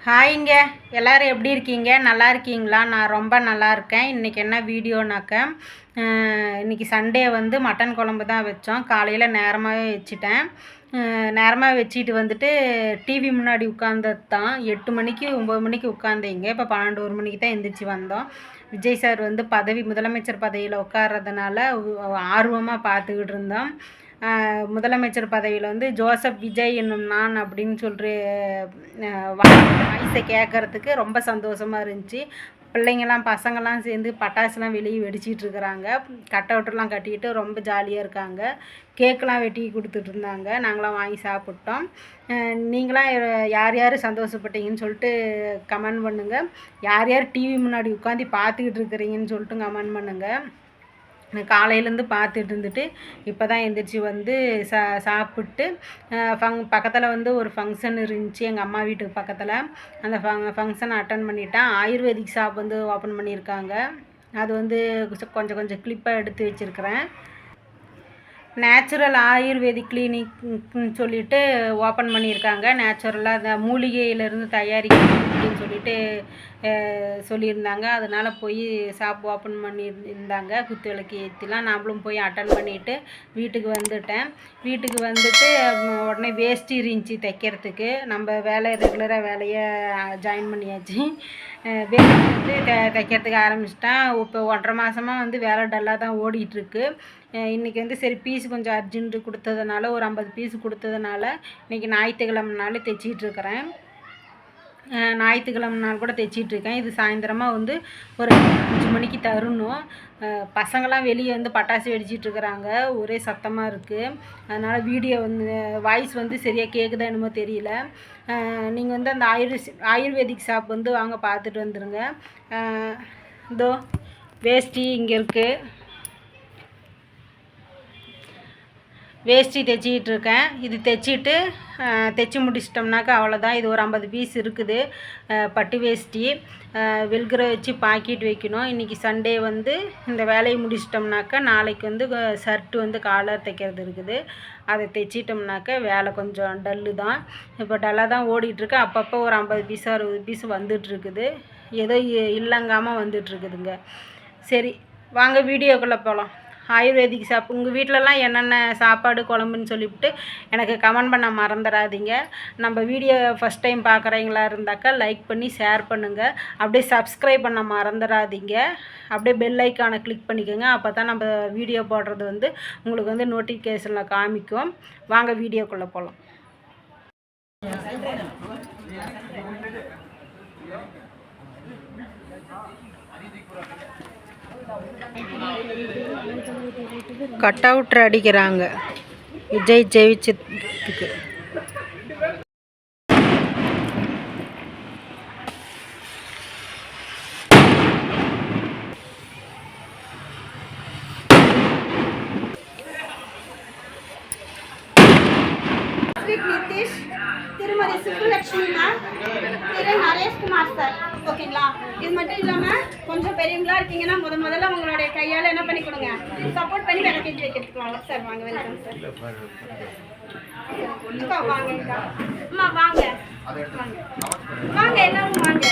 ஹாய்ங்க, எல்லோரும் எப்படி இருக்கீங்க? நல்லா இருக்கீங்களா? நான் ரொம்ப நல்லா இருக்கேன். இன்றைக்கி என்ன வீடியோனாக்க, இன்றைக்கி சண்டே வந்து மட்டன் குழம்பு தான் வச்சோம். காலையில் நேரமாகவே வச்சுட்டேன். நேரமாக வச்சுட்டு வந்துட்டு டிவி முன்னாடி உட்காந்தது தான். 8 மணிக்கு 9 மணிக்கு உட்காந்தீங்க. இப்போ 12 1 மணிக்கு தான் எந்திரிச்சு வந்தோம். விஜய் சார் வந்து முதலமைச்சர் பதவியில் உட்கார்றதுனால ஆர்வமாக பார்த்துக்கிட்டு இருந்தோம். முதலமைச்சர் பதவியில் வந்து ஜோசப் விஜய் என்னும் நான் அப்படின்னு சொல்கிற வாய்ஸை கேட்குறதுக்கு ரொம்ப சந்தோஷமாக இருந்துச்சு. பிள்ளைங்கள்லாம் பசங்கள்லாம் சேர்ந்து பட்டாசுலாம் வெளியே வெடிச்சிட்ருக்குறாங்க. கட் அவுட்டெல்லாம் கட்டிக்கிட்டு ரொம்ப ஜாலியாக இருக்காங்க. கேக்கெலாம் வெட்டி கொடுத்துட்ருந்தாங்க. நாங்களாம் வாங்கி சாப்பிட்டோம். நீங்களாம் யார் யார் சந்தோஷப்பட்டீங்கன்னு சொல்லிட்டு கமெண்ட் பண்ணுங்கள். யார் யார் டிவி முன்னாடி உட்காந்து பார்த்துக்கிட்டு இருக்கிறீங்கன்னு சொல்லிட்டு கமெண்ட் பண்ணுங்கள். காலையிலேருந்து பார்த்துட்டு இருந்துட்டு இப்போ தான் எந்திரிச்சு வந்து சாப்பிட்டு பக்கத்தில் வந்து ஒரு ஃபங்க்ஷன் இருந்துச்சு எங்கள் அம்மா வீட்டுக்கு பக்கத்தில். அந்த ஃபங்க்ஷனை அட்டன் பண்ணிட்டேன். ஆயுர்வேதிக் ஷாப் வந்து ஓப்பன் பண்ணியிருக்காங்க. அது வந்து கொஞ்சம் கொஞ்சம் கிளிப்பாக எடுத்து வச்சுருக்கிறேன். நேச்சுரல் ஆயுர்வேதிக் கிளினிக்னு சொல்லிட்டு ஓப்பன் பண்ணியிருக்காங்க. நேச்சுரலாக அந்த மூலிகையிலேருந்து தயாரிக்கணும் அப்படின்னு சொல்லிட்டு சொல்லியிருந்தாங்க. அதனால் போய் ஷாப் ஓப்பன் பண்ணியிருந்தாங்க. குத்து விளக்கு ஏற்றிலாம் நாம்ளும் போய் அட்டன் பண்ணிவிட்டு வீட்டுக்கு வந்துட்டேன். வீட்டுக்கு வந்துட்டு உடனே வேஷ்டி இருந்துச்சு தைக்கிறதுக்கு. நம்ம ரெகுலராக வேலையை ஜாயின் பண்ணியாச்சு. வேஷ்டி வந்து தைக்கிறதுக்கு ஆரம்பிச்சிட்டேன். இப்போ 1.5 மாதமாக வந்து வேலை டல்லாக தான் ஓடிட்டுருக்கு. இன்றைக்கி வந்து சரி பீஸ் கொஞ்சம் அர்ஜென்ட்டு கொடுத்ததுனால ஒரு 50 பீஸ் கொடுத்ததுனால இன்றைக்கி ஞாயிற்றுக்கிழமனால தைச்சிட்ருக்கிறேன். ஞாயிற்றுக்கிழமை நாள் கூட தைச்சிட்ருக்கேன். இது சாயந்தரமாக வந்து ஒரு 5 மணிக்கு தரணும். பசங்களாம் வெளியே வந்து பட்டாசு வெடிச்சிட்ருக்குறாங்க. ஒரே சத்தமாக இருக்குது. அதனால் வீடியோ வந்து வாய்ஸ் வந்து சரியாக கேட்குதா என்னமோ தெரியல. நீங்கள் வந்து அந்த ஆயுர்வேதிக் ஷாப் வந்து வாங்க பார்த்துட்டு வந்துடுங்க. இதோ வேஷ்டி இங்கே இருக்குது. வேஷ்டி தைச்சிக்கிட்ருக்கேன். இது தைச்சி முடிச்சிட்டோம்னாக்கா அவ்வளோதான். இது ஒரு 50 பீஸ் இருக்குது. பட்டு வேஷ்டி வெல்க்ரோ வச்சு பாக்கெட் வைக்கணும். இன்றைக்கி சண்டே வந்து இந்த வேலையை முடிச்சிட்டோம்னாக்கா நாளைக்கு வந்து ஷர்ட்டு வந்து காலர் தைக்கிறது இருக்குது. அதை தைச்சிட்டோம்னாக்கா வேலை கொஞ்சம் டல்லு தான். இப்போ டல்லாக தான் ஓடிட்டுருக்கு. அப்பப்போ ஒரு 50 பீஸ் 60 பீஸ் வந்துட்டுருக்குது. ஏதோ இல்லங்காமல் வந்துட்டுருக்குதுங்க. சரி வாங்க வீடியோக்குள்ளே போகலாம். ஆயுர்வேதிக் ஷாப் உங்கள் வீட்டிலலாம் என்னென்ன சாப்பாடு குழம்புன்னு சொல்லிவிட்டு எனக்கு கமெண்ட் பண்ண மறந்துடாதீங்க. நம்ம வீடியோ ஃபஸ்ட் டைம் பார்க்குறீங்களா இருந்தாக்கா லைக் பண்ணி ஷேர் பண்ணுங்கள். அப்படியே சப்ஸ்கிரைப் பண்ண மறந்துடாதீங்க. அப்படியே பெல் ஐக்கானை கிளிக் பண்ணிக்கோங்க. அப்போ தான் நம்ம வீடியோ போடுறது வந்து உங்களுக்கு வந்து நோட்டிஃபிகேஷனில் காமிக்கும். வாங்க வீடியோக்குள்ளே போகலாம். கட் அவுட் அடிக்கிறாங்க விஜய் ஜெயிச்சதுக்கு. நிதிஷ், திருமதி சுப்புலட்சுமி மேம், திரு நரேஷ்குமார் சார். ஓகேங்களா? இது மட்டும் இல்லாமல் கொஞ்சம் பெரியவங்களா இருக்கீங்கன்னா முதல்ல உங்களுடைய கையால் என்ன பண்ணி கொடுங்க, சப்போர்ட் பண்ணி வேலை கேட்டு வைக்கிறதுக்கு வாங்க சார். வாங்க, வெல்கம் சார். வாங்க அம்மா, வாங்க வாங்க எல்லாரும் வாங்க.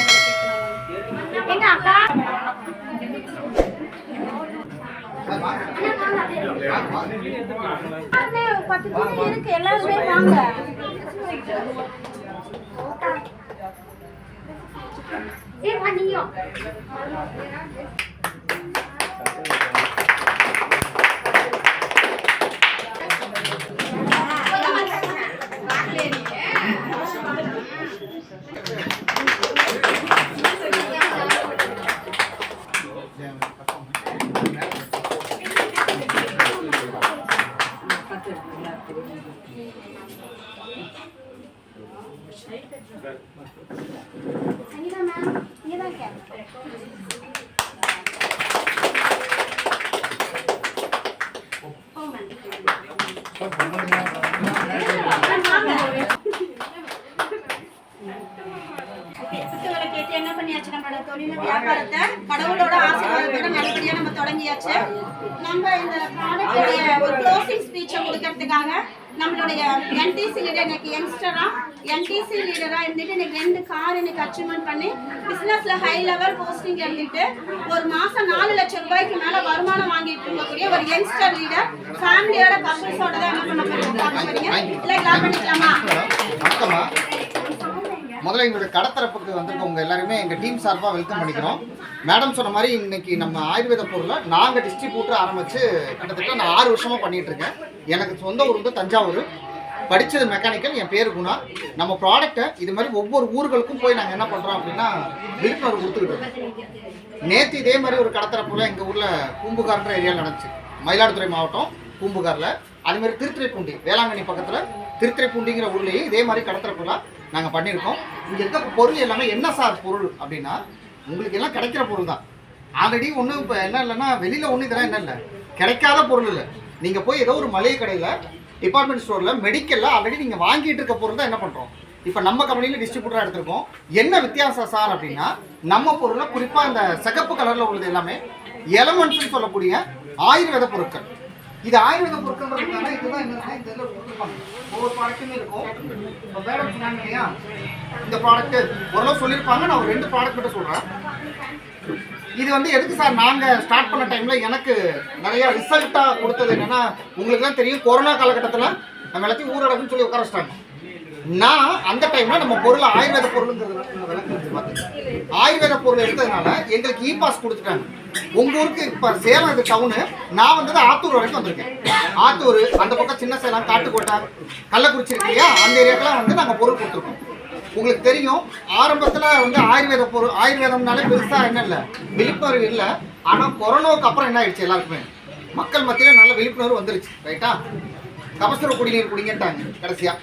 எங்க அக்கா இருக்கு, எல்லாருமே வாங்க. நீயும் சங்கீதா மேம் இங்கே தான் இருக்கேன். என்ன பண்ணியாச்சு, நம்மளோட தொழில் வியாபாரத்தை கடவுளோட ஆசீர்வாதத்தோட நல்லபடியா நம்ம தொடங்கியாச்சு. நம்ம இந்த ப்ராடக்டோட ஒரு க்ளோசிங் ஸ்பீச்சை கொடுக்கறதுக்காக நம்மளுடைய என்டிசி லீடர் எனக்கு என்டிசி லீடரா இருந்துட்டு எனக்கு 2 கார் எனக்கு அச்சீவ்மெண்ட் பண்ணி பிசினஸ்ல ஹை லெவல் போஸ்டிங்ல இருந்துட்டு ஒரு மாசம் 4 லட்சம் ரூபாய்க்கு மேல வருமானம் வாங்கிட்டு இருக்கக்கூடிய ஒரு யங்ஸ்டர் லீடர் ஃபேமிலியோட கப்பல்ஸோட தான் என்ன பண்ண போறீங்க இல்ல கிளாப் பண்ணிக்கலாமா? முதல்ல எங்களுடைய கடத்தரப்புக்கு வந்திருக்கவங்க எல்லாருமே எங்கள் டீம் சார்பாக வெல்கம் பண்ணிக்கிறோம். மேடம் சொன்ன மாதிரி இன்னைக்கு நம்ம ஆயுர்வேத பொருளை நாங்கள் டிஸ்ட்ரிபியூட்டர் ஆரம்பித்து கிட்டத்தட்ட நான் 6 வருஷமாக பண்ணிகிட்ருக்கேன். எனக்கு சொந்த ஊர் வந்து தஞ்சாவூர், படித்தது மெக்கானிக்கல், என் பேர் குணா. நம்ம ப்ராடக்ட்டை இது மாதிரி ஒவ்வொரு ஊர்களுக்கும் போய் நாங்கள் என்ன பண்ணுறோம் அப்படின்னா விழிப்புணர்வு கொடுத்துக்கிட்டு இருக்கோம். நேற்று இதே மாதிரி ஒரு கடத்தரப்புல எங்கள் ஊரில் பூம்புகார்ன்ற ஏரியாவில் நடந்துச்சு, மயிலாடுதுறை மாவட்டம் பூம்புகாரில். அதுமாதிரி திருத்துறைப்பூண்டி, வேளாங்கண்ணி பக்கத்தில் திருத்துறைப்பூண்டிங்கிற ஊர்லேயே இதே மாதிரி கடத்தரப்புலாம் நாங்கள் பண்ணியிருக்கோம். இங்கே இருக்க பொருள் எல்லாமே என்ன சார் பொருள் அப்படின்னா உங்களுக்கு எல்லாம் கிடைக்கிற பொருள் தான். ஆல்ரெடி ஒன்றும் இப்போ என்ன இல்லைன்னா வெளியில் ஒன்றும் இதெல்லாம் என்ன இல்லை, கிடைக்காத பொருள் இல்லை. நீங்கள் போய் ஏதோ ஒரு மளிகை கடையில், டிபார்ட்மெண்ட் ஸ்டோரில், மெடிக்கலில் ஆல்ரெடி நீங்கள் வாங்கிட்டு இருக்க பொருள் தான் என்ன பண்ணுறோம் இப்போ நம்ம கம்பெனியில் டிஸ்ட்ரிபியூட்டராக எடுத்திருக்கோம். என்ன வித்தியாசம் சார் அப்படின்னா நம்ம பொருளில் குறிப்பாக இந்த சிகப்பு கலரில் உள்ளது எல்லாமே எலமெண்ட்ஸ்னு சொல்லக்கூடிய ஆயுர்வேத பொருட்கள். இது ஆயுர்வேத பொருட்கள்ன்றதுனால இதுதான் என்னன்னா இந்த இதில் கொடுத்துருப்பாங்க. ஒவ்வொரு ப்ராடக்ட்டுமே இருக்கும். இப்போ மேடம் சொன்னாங்க இல்லையா, இந்த ப்ராடக்ட்டு ஓரளவு சொல்லியிருப்பாங்க. நான் ஒரு 2 ப்ராடக்ட் மட்டும் சொல்கிறேன். இது வந்து எதுக்கு சார் நாங்கள் ஸ்டார்ட் பண்ண டைமில் எனக்கு நிறையா ரிசல்ட்டாக கொடுத்தது என்னென்னா, உங்களுக்கு தான் தெரியும் கொரோனா காலகட்டத்தில் நம்ம எல்லாத்தையும் ஊரடங்குன்னு சொல்லி உட்கார வச்சிட்டாங்க. நான் அந்த டைமில் நம்ம பொருள் ஆயுர்வேத பொருளுங்கிறது ஆயுர்வேத பொருள் எடுத்ததுனால எங்களுக்கு பாஸ் கொடுத்துட்டாங்க. உங்கள் ஊருக்கு இப்போ சேலம் இது டவுனு, நான் வந்தது ஆத்தூர் வரைக்கும் வந்திருக்கேன். ஆத்தூர் அந்த பக்கம் சின்ன சேலம், காட்டுக்கோட்டை, கள்ளக்குறிச்சி இருக்கு இல்லையா, அந்த ஏரியாக்கெல்லாம் வந்து நாங்கள் பொருள் கொடுத்துருக்கோம். உங்களுக்கு தெரியும் ஆரம்பத்தில் வந்து ஆயுர்வேத பொருள், ஆயுர்வேதம்னாலே பெருசாக என்ன இல்லை, விழிப்புணர்வு இல்லை. ஆனால் கொரோனாவுக்கு அப்புறம் என்ன ஆயிடுச்சு, எல்லாருக்குமே மக்கள் மத்தியில் நல்ல விழிப்புணர்வு வந்துருச்சு. ரைட்டா, கபசுர குடிநீர் குடிங்கன்ட்டாங்க. கடைசியாக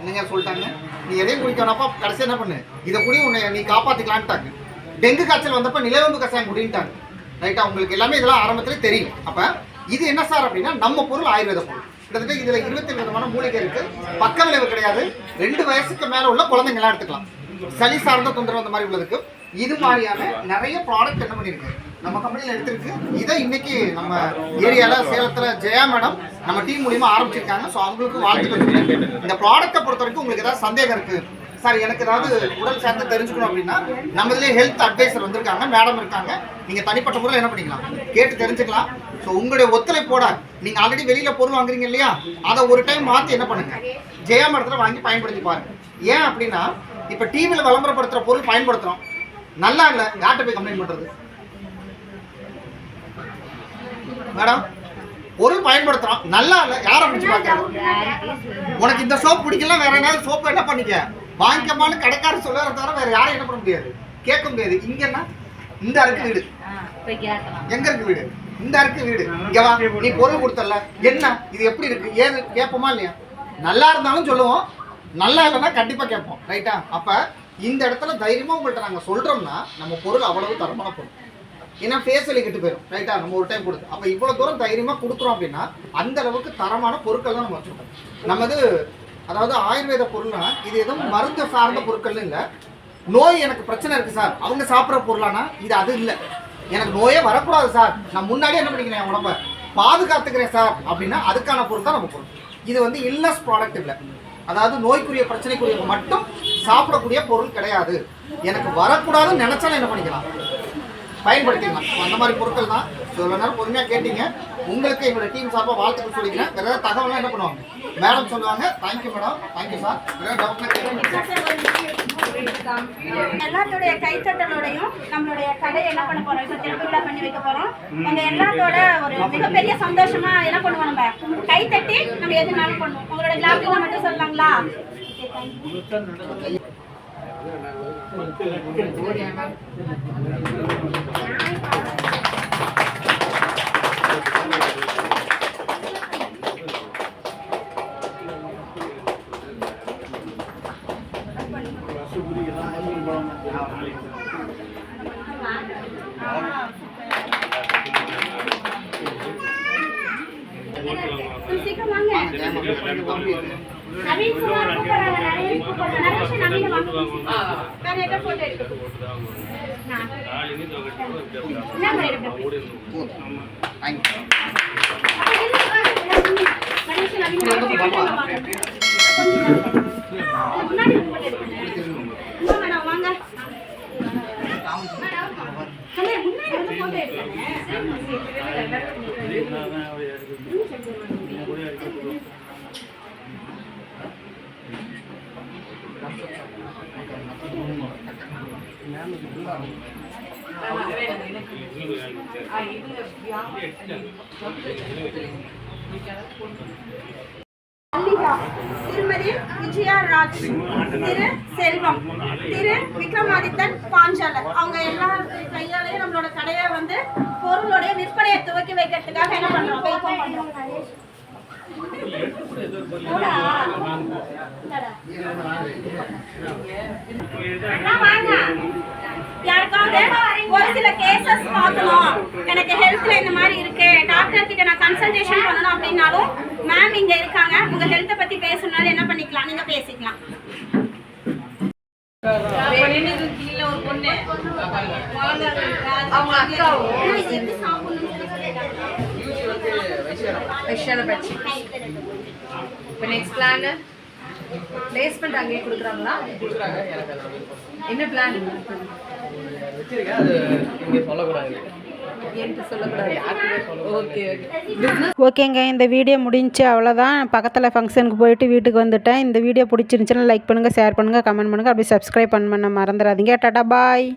என்னங்க சொல்லிட்டாங்க, நீ எதையும் குடிக்கணப்பா, கடைசி என்ன பண்ணு, இதை குடி, உன்னை நீ காப்பாற்றிக்கலான்ட்டாங்க. டெங்கு காய்ச்சல் வந்தப்போ நிலவேம்பு கஷாயம் குடின்ட்டாங்க. ரைட்டா, உங்களுக்கு எல்லாமே இதெல்லாம் ஆரம்பத்திலே தெரியும். அப்போ இது என்ன சார் அப்படின்னா நம்ம பொருள் ஆயுர்வேத பொருள். கிட்டத்தட்ட இதில் 27 விதமான மூலிகை இருக்குது. பக்க விளைவு கிடையாது. 2 வயசுக்கு மேலே உள்ள குழந்தைங்களாம் எடுத்துக்கலாம். சளி சார்ந்த தொந்தரவு அந்த மாதிரி உள்ளதுக்கு இது மாதிரியான நிறைய ப்ராடக்ட் என்ன பண்ணியிருக்கு நம்ம கம்பெனியில் எடுத்திருக்கு. இதை இன்னைக்கு நம்ம ஏரியாவில் சேலத்தில் ஜெயா மேடம் நம்ம டீம் மூலிமா ஆரம்பிச்சிருக்காங்க. ஸோ அவங்களுக்கு வாழ்த்துக்கள். இந்த ப்ராடக்ட்டை பொறுத்த வரைக்கும் உங்களுக்கு ஏதாவது சந்தேகம் இருக்குது சார், எனக்கு ஏதாவது உடல் சார்ந்து தெரிஞ்சுக்கணும் அப்படின்னா நம்ம இதுலேயே ஹெல்த் அட்வைசர் வந்திருக்காங்க, மேடம் இருக்காங்க. நீங்கள் தனிப்பட்ட முறையில் என்ன பண்ணிக்கலாம், கேட்டு தெரிஞ்சுக்கலாம். ஸோ உங்களுடைய ஒத்துழைப்போட நீங்கள் ஆல்ரெடி வெளியில் பொருள் வாங்குறீங்க இல்லையா, அதை ஒரு டைம் மாற்றி என்ன பண்ணுங்க, ஜெயா மேடத்தில் வாங்கி பயன்படுத்தி பாருங்க. ஏன் அப்படின்னா இப்போ டிவியில் விளம்பரப்படுத்துகிற பொருள் பயன்படுத்துகிறோம், நல்லா இல்லை, யார்கிட்ட போய் கம்ப்ளைண்ட் பண்ணுறது? மேடம் பொருள் பயன்படுத்துகிறோம், நல்லா இல்லை, யாரை பிடிச்சி பார்க்குறது? உனக்கு இந்த சோப் பிடிக்கல, வேற ஏதாவது சோப்பு என்ன பண்ணிக்க வாங்கிக்கமான்னு கடைக்காரர் சொல்லுறத தவிர வேற யாரும் என்ன பண்ண முடியாது, கேட்க முடியாது. இங்கன்னா இந்த இருக்கு வீடு, எங்க இருக்கு வீடு, இந்த இருக்கு வீடு, இங்க வா, நீ பொருள் கொடுத்தல, என்ன இது எப்படி இருக்கு ஏது கேட்போமா இல்லையா? நல்லா இருந்தாலும் சொல்லுவோம், நல்லா இல்லைன்னா கண்டிப்பா கேட்போம். ரைட்டா? அப்ப இந்த இடத்துல தைரியமா உங்கள்கிட்ட நாங்க சொல்றோம்னா நம்ம பொருள் அவ்வளவு தரமான பொருள். ஏன்னா ஃபேஸ் வலி கெட்டு போயிடும். ரைட்டா? நம்ம ஒரு டைம் கொடுத்து அப்போ இவ்வளோ தூரம் தைரியமாக கொடுக்குறோம் அப்படின்னா அந்த அளவுக்கு தரமான பொருட்கள் தான் நம்ம வச்சுருக்கோம். நமது அதாவது ஆயுர்வேத பொருள்னா இது எதுவும் மருந்து சார்ந்த பொருட்கள் இல்லை. நோய் எனக்கு பிரச்சனை இருக்குது சார், அவங்க சாப்பிட்ற பொருளானா இது அது இல்லை. எனக்கு நோயே வரக்கூடாது சார், நான் முன்னாடியே என்ன பண்ணிக்கிறேன், என் உடம்பை பாதுகாத்துக்கிறேன் சார் அப்படின்னா அதுக்கான பொருள் தான் நம்ம பொருள். இது வந்து இல்னஸ் ப்ராடக்ட் இல்லை, அதாவது நோய்க்குரிய பிரச்சனைக்குரிய மட்டும் சாப்பிடக்கூடிய பொருள் கிடையாது. எனக்கு வரக்கூடாதுன்னு நினச்சாலும் என்ன பண்ணிக்கலாம், பயன்படுத்திக்கலாம். அந்த மாதிரி பொருட்கள் தான். ஸோ இவ்வளோ நேரம் பொறுமையாக கேட்டீங்க. உங்களுக்கு எங்களோட டீம் சார்பாக வாழ்த்துக்கள் சொல்லிக்கிறேன். வேறு ஏதாவது தகவலாம் என்ன பண்ணுவாங்க, மேடம் சொல்லுவாங்க. Thank you madam, thank you sir. எல்லாத்தோடைய கைத்தட்டலோடையும் நம்மளுடைய கடையை என்ன பண்ண போறோம், இப்போ திருவிழா பண்ணி வைக்க போறோம். உங்க எல்லாத்தோட ஒரு மிகப்பெரிய சந்தோஷமா என்ன பண்ணுவோம், நம்ம கைத்தட்டி நம்ம எதுனாலும் பண்ணுவோம். உங்களோட கிளாப்ல மட்டும் சொல்லலாங்களா? சீக்கிரம் வாங்க. நவீன் குமார் கூப்பிடுறாங்க, நரேஷ் நவீன வாங்க. நான் என்ன போட்டோ எடுக்க நான் என்ன எடுக்க முன்னாடி மேடம் வாங்க. முன்னாடி வந்து photo திருமதி விஜயா ராஜ், திரு செல்வம், திரு விக்ரமாதித்தன் பாஞ்சாலர், அவங்க எல்லா கையாலேயும் நம்மளோட கடையை வந்து பொருளோடைய விற்பனையை துவக்கி வைக்கிறதுக்காக என்ன பண்றோம், வெல்கம் பண்றோம். யாருக்காவது ஒரு சில கேசஸ் பார்க்கணும், எனக்கு ஹெல்த்ல இந்த மாதிரி இருக்கு, டாக்டர் கிட்ட நான் கன்சல்டேஷன் பண்ணணும் அப்படின்னாலும் மேம் இங்க இருக்காங்க. உங்க ஹெல்த்தை பத்தி பேசணும்னாலும் என்ன பண்ணிக்கலாம், நீங்க பேசிக்கலாம். இப்போ நெக்ஸ்ட் பிளான் பிளேஸ்மெண்ட் அங்கேயே கொடுக்குறாங்களா? என்ன பிளான் வச்சிருக்கேன், அது இங்கே சொல்லக்கூடாது, என்கிட்ட சொல்லக்கூடாது. ஓகே ஓகேங்க, இந்த வீடியோ முடிஞ்சு அவ்வளோதான். பக்கத்தில் ஃபங்க்ஷனுக்கு போயிட்டு வீட்டுக்கு வந்துட்டேன். இந்த வீடியோ பிடிச்சிருந்துச்சுன்னா லைக் பண்ணுங்கள், ஷேர் பண்ணுங்கள், கமெண்ட் பண்ணுங்கள், அப்படி சப்ஸ்கிரைப் பண்ண மறந்துடாதீங்க. டாடா பாய்.